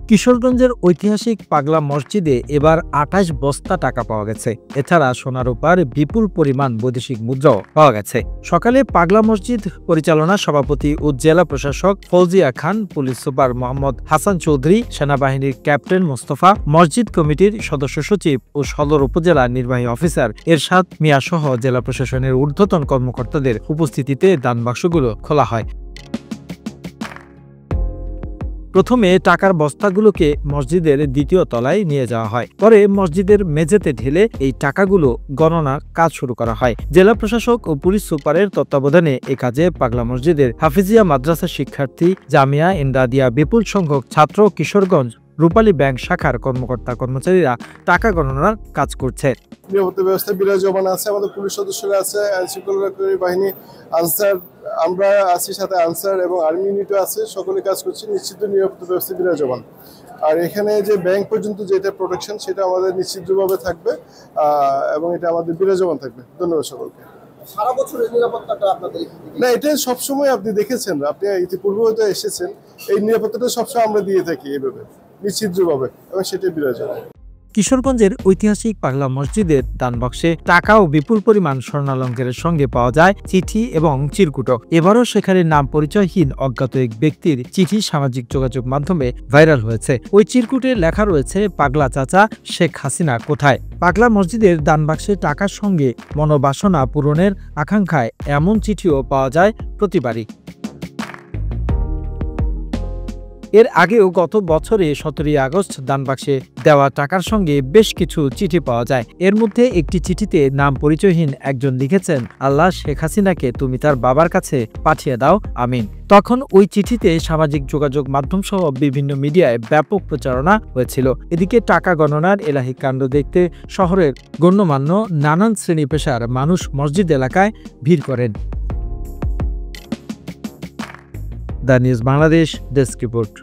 কিশোরগঞ্জের ঐতিহাসিক পাগলা মসজিদে এবার ২৮ বস্তা টাকা পাওয়া গেছে। এছাড়া সোনা রূপার বিপুল পরিমাণ বৈদেশিক মুদ্রাও পাওয়া গেছে। সকালে পাগলা মসজিদ পরিচালনা সভাপতি ও জেলা প্রশাসক ফৌজিয়া খান, পুলিশ সুপার মোহাম্মদ হাসান চৌধুরী, সেনাবাহিনীর ক্যাপ্টেন মোস্তফা, মসজিদ কমিটির সদস্য সচিব ও সদর উপজেলা নির্বাহী অফিসার এরশাদ মিয়া সহ জেলা প্রশাসনের ঊর্ধ্বতন কর্মকর্তাদের উপস্থিতিতে দান বাক্সগুলো খোলা হয়। প্রথমে টাকার বস্তাগুলোকে মসজিদের দ্বিতীয় তলায় নিয়ে যাওয়া হয়। পরে মসজিদের মেঝেতে ঢেলে এই টাকাগুলো গণনার কাজ শুরু করা হয়। জেলা প্রশাসক ও পুলিশ সুপারের তত্ত্বাবধানে এ কাজে পাগলা মসজিদের হাফিজিয়া মাদ্রাসা শিক্ষার্থী, জামিয়া ইমদাদিয়া বিপুল সংখ্যক ছাত্র, কিশোরগঞ্জ রূপালী ব্যাংক শাখার কর্মকর্তা-কর্মচারীরা টাকা গণনার কাজ করছে। নিরাপত্তা ব্যবস্থা বিরাজমান আছে, আমাদের পুলিশ সদস্যরা আছে, আইনশৃঙ্খলা বাহিনী, আনসার, আমরা আছি, সাথে আনসার এবং আর্মি ইউনিটও আছে, সকলে কাজ করছি। নিশ্চিত নিরাপত্তা ব্যবস্থা বিরাজমান। আর এখানে যে ব্যাংক পর্যন্ত যেটা প্রোটেকশন, সেটা আমাদের নিশ্চিতভাবে থাকবে এবং এটা আমাদের বিরাজমান থাকবে। ধন্যবাদ সকলকে। সারা বছরের নিরাপত্তাটা আপনাদের না, এটা সবসময় আপনি দেখেছেন, আপনি ইতিপূর্বে হয়তো এসেছেন, এই নিরাপত্তাটা সবসময় আমরা দিয়ে থাকি এইভাবে নিশ্চিতভাবে, এবং সেটাই বিরাজমান। কিশোরগঞ্জের ঐতিহাসিক পাগলা মসজিদের দানবাক্সে টাকা ও বিপুল পরিমাণ স্বর্ণালঙ্কারের সঙ্গে পাওয়া যায় চিঠি এবং চিরকুটও। এবারও সেখানে নাম পরিচয়হীন অজ্ঞাত এক ব্যক্তির চিঠি সামাজিক যোগাযোগ মাধ্যমে ভাইরাল হয়েছে। ওই চিরকুটে লেখা রয়েছে, পাগলা চাচা, শেখ হাসিনা কোথায়? পাগলা মসজিদের দানবাক্সে টাকার সঙ্গে মনোবাসনা পূরণের আকাঙ্ক্ষায় এমন চিঠিও পাওয়া যায় প্রতিবারই। এর আগেও গত বছরে ১৭ আগস্ট দানবাক্সে দেওয়া টাকার সঙ্গে বেশ কিছু চিঠি পাওয়া যায়। এর মধ্যে একটি চিঠিতে নাম পরিচয়হীন একজন লিখেছেন, আল্লাহ শেখ হাসিনাকে তুমি তার বাবার কাছে পাঠিয়ে দাও, আমিন। তখন ওই চিঠিতে সামাজিক যোগাযোগ মাধ্যম সহ বিভিন্ন মিডিয়ায় ব্যাপক প্রচারণা হয়েছিল। এদিকে টাকা গণনার এলাহি কাণ্ড দেখতে শহরের গণ্যমান্য নানান শ্রেণী পেশার মানুষ মসজিদ এলাকায় ভিড় করেন। The news Bangladesh desk report.